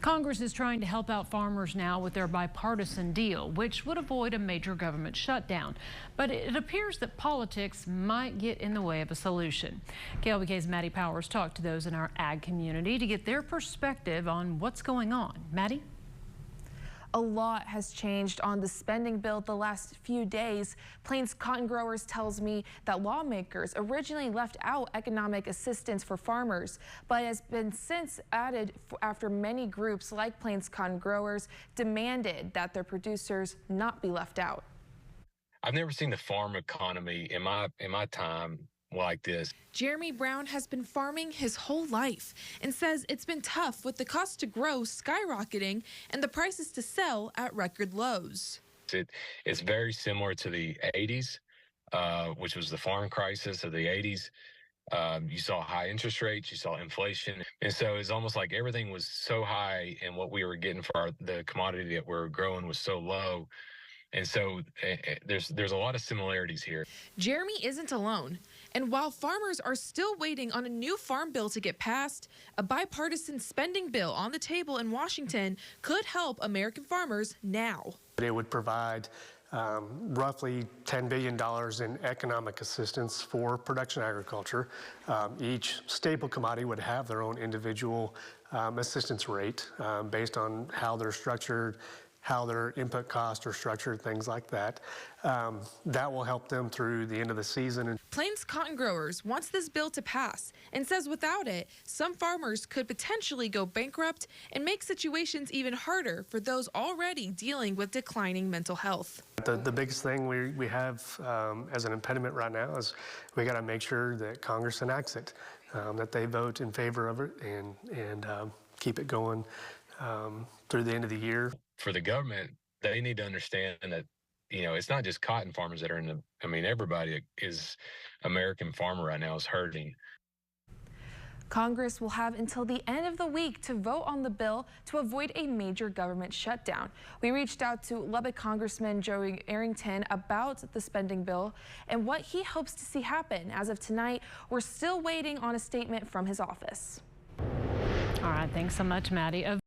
Congress is trying to help out farmers now with their bipartisan deal, which would avoid a major government shutdown. But it appears that politics might get in the way of a solution. KLBK's Maddie Powers talked to those in our ag community to get their perspective on what's going on. Maddie? A lot has changed on the spending bill the last few days. Plains cotton growers tells me that lawmakers originally left out economic assistance for farmers, but has been since added after many groups like Plains cotton growers demanded that their producers not be left out. I've never seen the farm economy in my time like this. Jeremy Brown has been farming his whole life and says it's been tough with the cost to grow skyrocketing and the prices to sell at record lows. It's very similar to the 80s, which was the farm crisis of the 80s. You saw high interest rates, you saw inflation. And so it's almost like everything was so high and what we were getting for the commodity that we're growing was so low. And so there's a lot of similarities here. Jeremy isn't alone. And while farmers are still waiting on a new farm bill to get passed, a bipartisan spending bill on the table in Washington could help American farmers now. It would provide roughly $10 billion in economic assistance for production agriculture. Each staple commodity would have their own individual assistance rate based on how they're structured, how their input costs are structured, things like that. That will help them through the end of the season. Plains cotton growers wants this bill to pass and says without it, some farmers could potentially go bankrupt and make situations even harder for those already dealing with declining mental health. The biggest thing we have as an impediment right now is we got to make sure that Congress enacts it, that they vote in favor of it and keep it going through the end of the year. For the government, they need to understand that, it's not just cotton farmers that are everybody is American farmer right now is hurting. Congress will have until the end of the week to vote on the bill to avoid a major government shutdown. We reached out to Lubbock Congressman Joey Arrington about the spending bill and what he hopes to see happen. As of tonight, we're still waiting on a statement from his office. All right, thanks so much, Maddie.